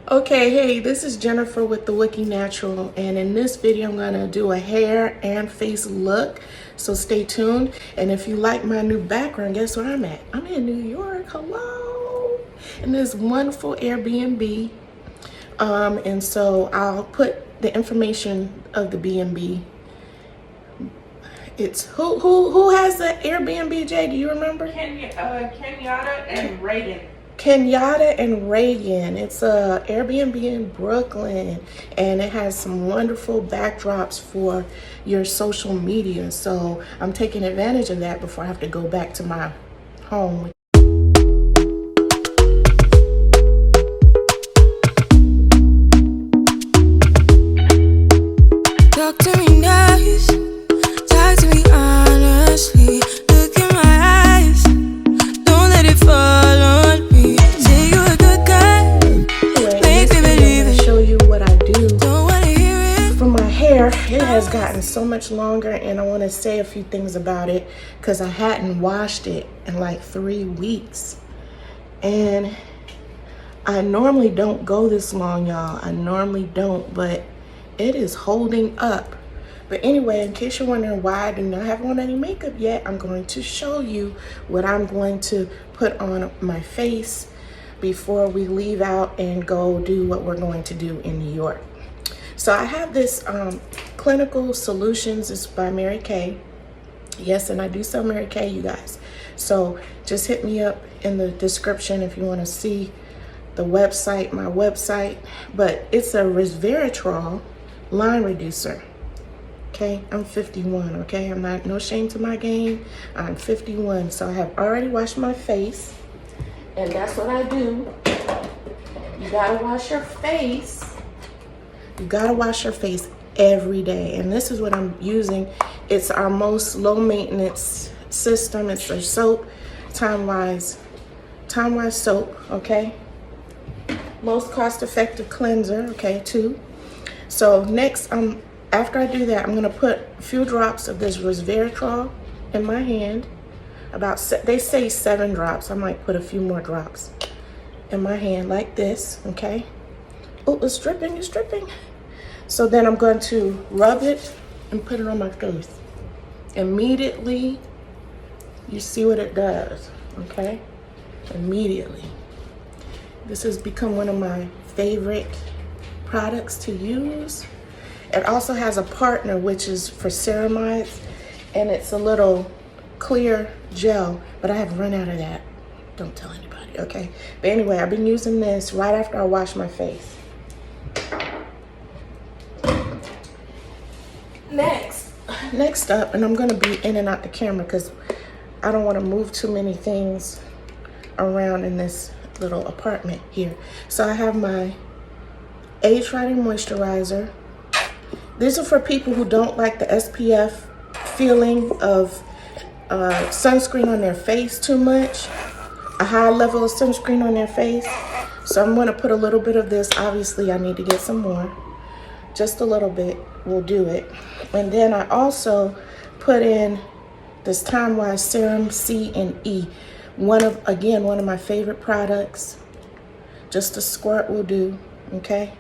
Okay, hey, this is Jennifer with TheWookie Natural, and in this video I'm gonna do a hair and face look, so stay tuned. And if you like my new background, guess where I'm at? I'm in New York, hello, in this wonderful Airbnb. And so I'll put the information of the B&B. It's who has the Airbnb, Jay? Do you remember? Kenyatta and Reagan. Kenyatta and Reagan. It's a Airbnb in Brooklyn, and it has some wonderful backdrops for your social media. So I'm taking advantage of that before I have to go back to my home. Talk to me nice, talk to me honestly. Look in my eyes, don't let it fall on me. Say you're a good guy, make me believe it. Show you what I do. Don't wanna hear it. For my hair, it has gotten so much longer, and I want to say a few things about it because I hadn't washed it in like 3 weeks. And I normally don't go this long, y'all. I normally don't, but it is holding up. But anyway, in case you're wondering why I do not have on any makeup yet, I'm going to show you what I'm going to put on my face before we leave out and go do what we're going to do in New York. So I have this Clinical Solutions. It's by Mary Kay. Yes, and I do sell Mary Kay, you guys. So just hit me up in the description if you want to see the website, my website. But it's a resveratrol line reducer. Okay, I'm 51, okay? I'm not, no shame to my game. I'm 51, so I have already washed my face. And that's what I do. You gotta wash your face. You gotta wash your face every day. And this is what I'm using. It's our most low maintenance system. It's a soap, time-wise soap, okay? Most cost-effective cleanser, okay, too. So next, after I do that, I'm gonna put a few drops of this resveratrol in my hand. They say 7 drops. I might put a few more drops in my hand like this, okay? Oh, it's dripping, it's dripping. So then I'm going to rub it and put it on my face. Immediately, you see what it does, okay? Immediately. This has become one of my favorite products to use. It also has a partner, which is for ceramides, and it's a little clear gel, but I have run out of that. Don't tell anybody, okay? But anyway, I've been using this right after I wash my face. Next up, and I'm gonna be in and out the camera because I don't wanna move too many things around in this little apartment here. So I have my Age Fighting Moisturizer. These are for people who don't like the SPF feeling of sunscreen on their face too much, a high level of sunscreen on their face. So I'm gonna put a little bit of this. Obviously, I need to get some more. Just a little bit will do it. And then I also put in this Time-Wise Serum C and E. One of my favorite products. Just a squirt will do, okay?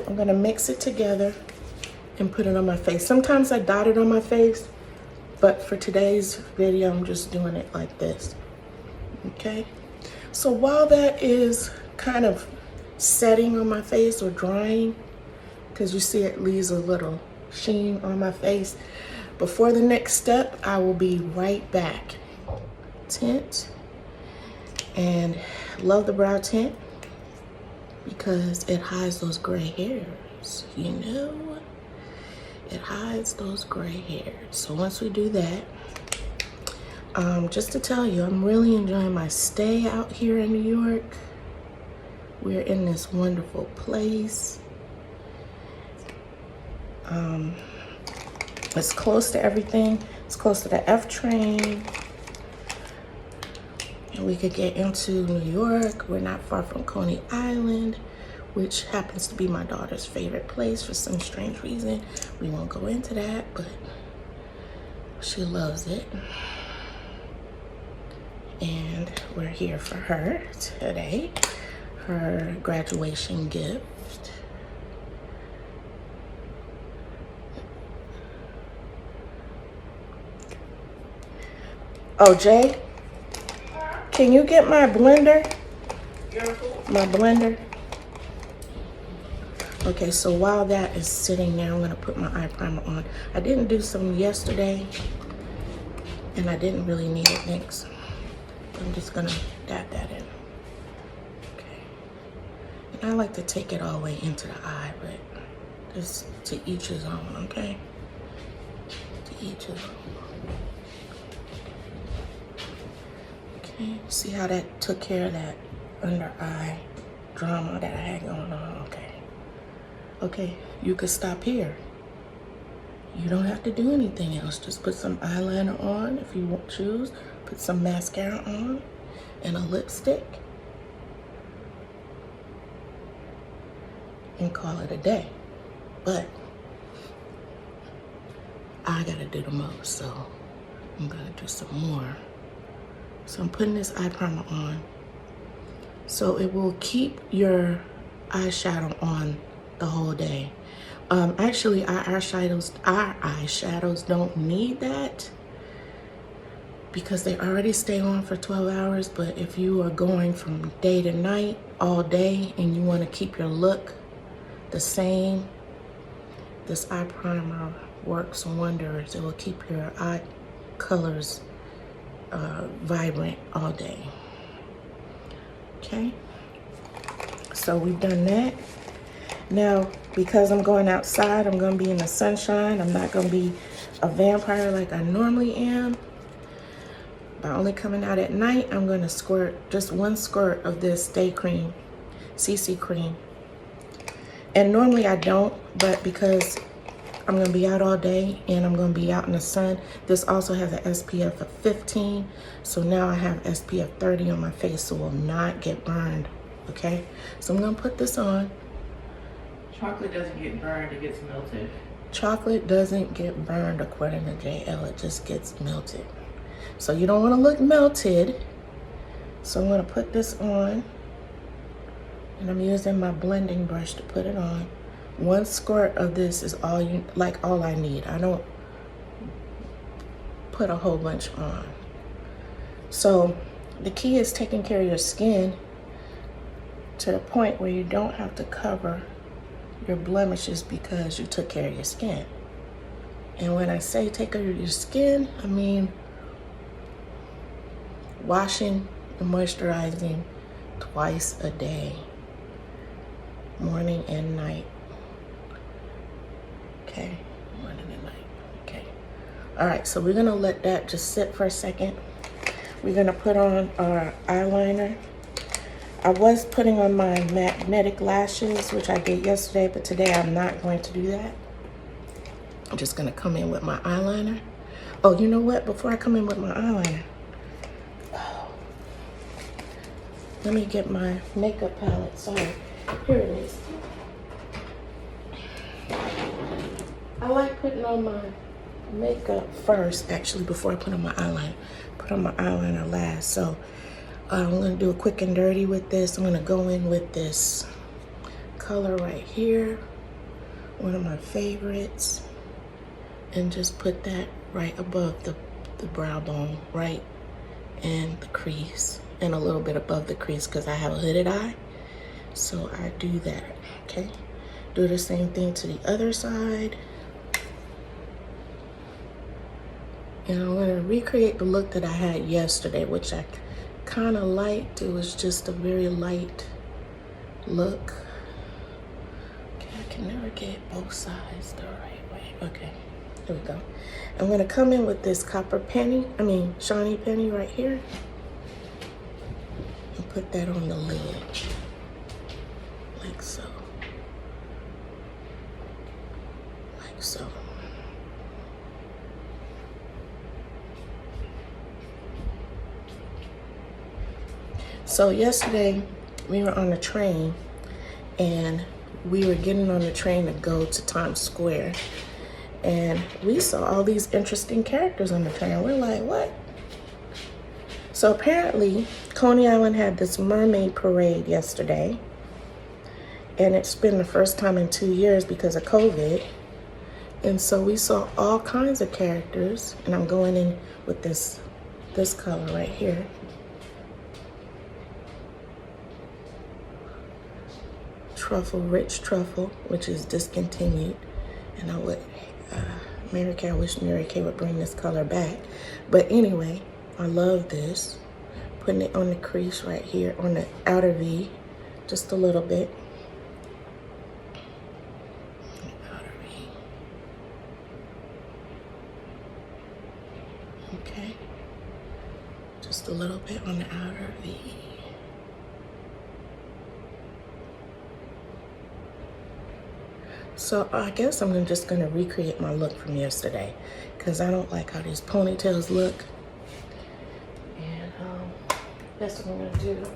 I'm gonna mix it together and put it on my face. Sometimes I dot it on my face, but for today's video, I'm just doing it like this, okay? So while that is kind of setting on my face or drying, because you see it leaves a little sheen on my face, before the next step, I will be right back. Tint, and love the brow tint because it hides those gray hairs, you know? It hides those gray hairs. So once we do that, just to tell you, I'm really enjoying my stay out here in New York. We're in this wonderful place. It's close to everything. It's close to the F train. And we could get into New York. We're not far from Coney Island, which happens to be my daughter's favorite place for some strange reason. We won't go into that, but she loves it. And we're here for her today. her graduation gift. Oh, Jay, can you get my blender? My blender. Okay, so while that is sitting there, I'm gonna put my eye primer on. I didn't do some yesterday, and I didn't really need it next. I'm just gonna dab that in. Okay. And I like to take it all the way into the eye, but just to each his own, okay? To each his own. Okay, see how that took care of that under eye drama that I had going on? Okay. Okay, you could stop here. You don't have to do anything else. Just put some eyeliner on if you want to choose. Put some mascara on and a lipstick. And call it a day. But I gotta do the most, so I'm gonna do some more. So I'm putting this eye primer on. So it will keep your eyeshadow on the whole day. Actually, our eyeshadows don't need that because they already stay on for 12 hours. But if you are going from day to night, all day, and you want to keep your look the same, this eye primer works wonders. It will keep your eye colors vibrant all day. Okay, so we've done that. Now, because I'm going outside, I'm going to be in the sunshine. I'm not going to be a vampire like I normally am. By only coming out at night, I'm going to squirt just one squirt of this day cream, CC cream. And normally I don't, but because I'm going to be out all day and I'm going to be out in the sun, this also has an SPF of 15. So now I have SPF 30 on my face, so it will not get burned. Okay, so I'm going to put this on. Chocolate doesn't get burned, it gets melted. Chocolate doesn't get burned according to JL, it just gets melted. So you don't want to look melted. So I'm going to put this on. And I'm using my blending brush to put it on. One squirt of this is all I need. I don't put a whole bunch on. So the key is taking care of your skin to the point where you don't have to cover your blemishes because you took care of your skin. And when I say take care of your skin, I mean washing and moisturizing twice a day, morning and night. Okay, morning and night. Okay. All right, so we're gonna let that just sit for a second. We're gonna put on our eyeliner. I was putting on my magnetic lashes, which I did yesterday, but today I'm not going to do that. I'm just gonna come in with my eyeliner. Oh, you know what? Before I come in with my eyeliner, let me get my makeup palette. Sorry, here it is. I like putting on my makeup first, actually, before I put on my eyeliner. Put on my eyeliner last. So I'm gonna do a quick and dirty with this. I'm gonna go in with this color right here, one of my favorites, and just put that right above the brow bone, right in the crease, and a little bit above the crease because I have a hooded eye. So I do that, okay? Do the same thing to the other side. And I'm gonna recreate the look that I had yesterday, which I kind of liked. It was just a very light look. Okay, I can never get both sides the right way. Okay, there we go. I'm gonna come in with this shiny penny right here, and put that on the lid, like so, like so. So yesterday we were on the train and we were getting on the train to go to Times Square, and we saw all these interesting characters on the train. We're like, what? So apparently, Coney Island had this mermaid parade yesterday. And it's been the first time in 2 years because of COVID. And so we saw all kinds of characters. And I'm going in with this color right here. Truffle, rich truffle, which is discontinued. And I would, Mary Kay, I wish Mary Kay would bring this color back. But anyway, I love this. Putting it on the crease right here, on the outer V, just a little bit. Outer V. Okay. Just a little bit on the outer V. So I guess I'm just gonna recreate my look from yesterday because I don't like how these ponytails look. And that's what I'm gonna do.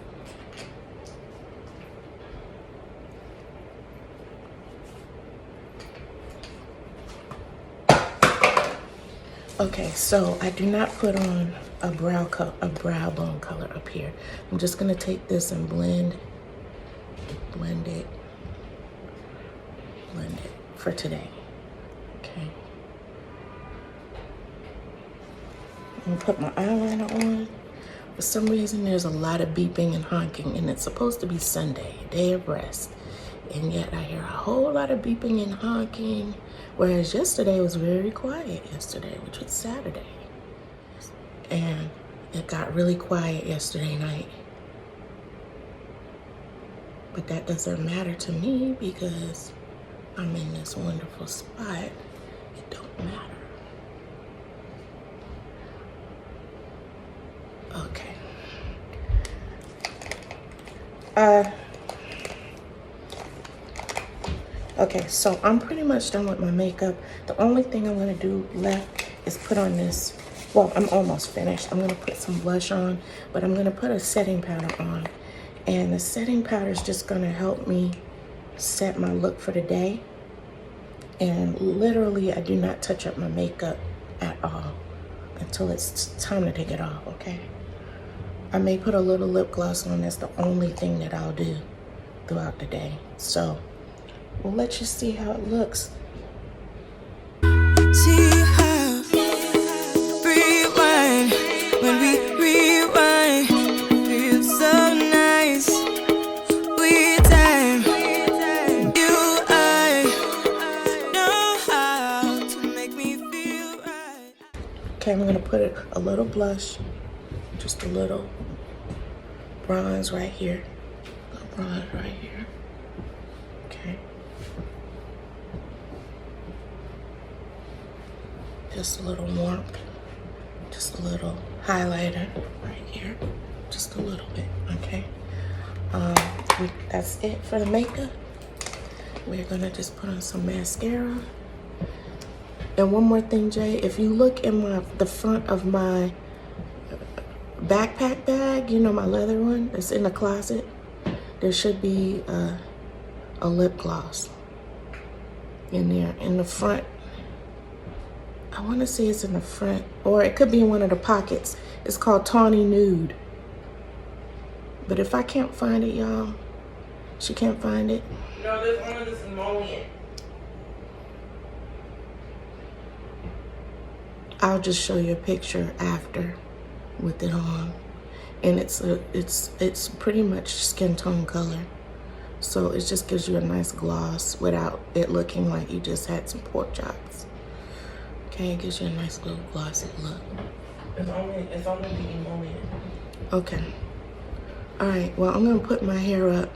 Okay, so I do not put on a brow bone color up here. I'm just gonna take this and blend it for today. Okay. I'm gonna put my eyeliner on. For some reason, there's a lot of beeping and honking, and it's supposed to be Sunday, a day of rest. And yet I hear a whole lot of beeping and honking, whereas yesterday was very quiet yesterday, which was Saturday. And it got really quiet yesterday night. But that doesn't matter to me because I'm in this wonderful spot. It don't matter. Okay. Okay, so I'm pretty much done with my makeup. The only thing I'm gonna do left is put on this. Well, I'm almost finished. I'm gonna put some blush on, but I'm gonna put a setting powder on. And the setting powder is just gonna help me set my look for the day. And literally, I do not touch up my makeup at all until it's time to take it off, okay? I may put a little lip gloss on. That's the only thing that I'll do throughout the day. So we'll let you see how it looks. See how rewind when we rewind. Feels so nice. We time. You I know how to make me feel right. Okay, I'm gonna put a little blush, just a little bronze right here. A bronze right here. Okay. Just a little warmth, just a little highlighter right here, just a little bit, okay? That's it for the makeup. We're gonna just put on some mascara. And one more thing, Jay, if you look in the front of my backpack bag, you know, my leather one that's in the closet, there should be a lip gloss in there, in the front. I want to say it's in the front, or it could be in one of the pockets. It's called Tawny Nude. But if I can't find it, y'all, she can't find it. No, there's one of this emollient. I'll just show you a picture after with it on. And it's pretty much skin tone color. So it just gives you a nice gloss without it looking like you just had some pork chops. Okay, it gives you a nice little glossy look. It's only the emollient. Okay. All right, well, I'm gonna put my hair up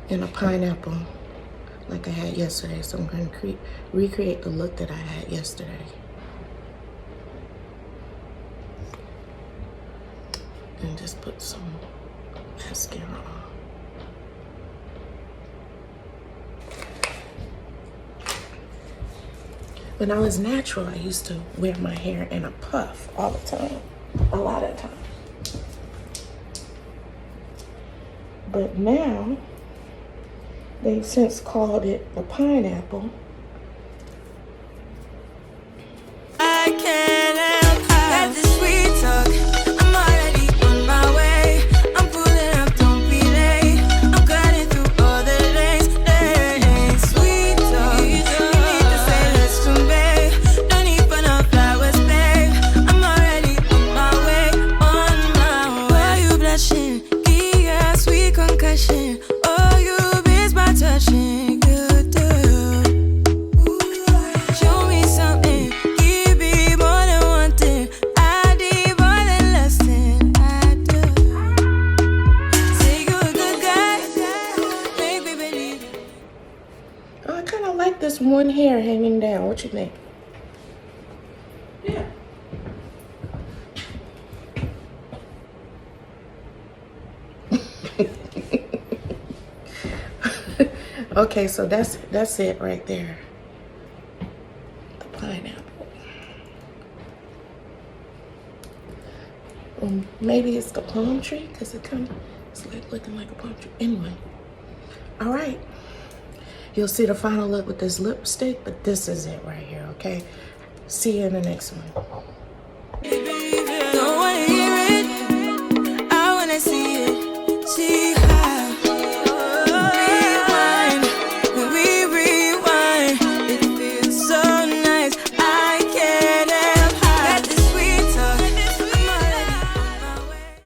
in a pineapple like I had yesterday. So I'm gonna recreate the look that I had yesterday. And just put some mascara on. When I was natural, I used to wear my hair in a puff all the time, a lot of the time. But now, they've since called it a pineapple. I can't help got this sweet talk. I'm already me concussion. Oh, you miss my touching. Good girl. Show me something. Give me more than one thing. I need more than less than I do. Say you're a good guy. Make me believe. Oh, I kind of like this one hair hanging down. What you think? Yeah. Okay, so that's it right there. The pineapple. Maybe it's the palm tree because it's like looking like a palm tree. Anyway, all right. You'll see the final look with this lipstick, but this is it right here. Okay. See you in the next one.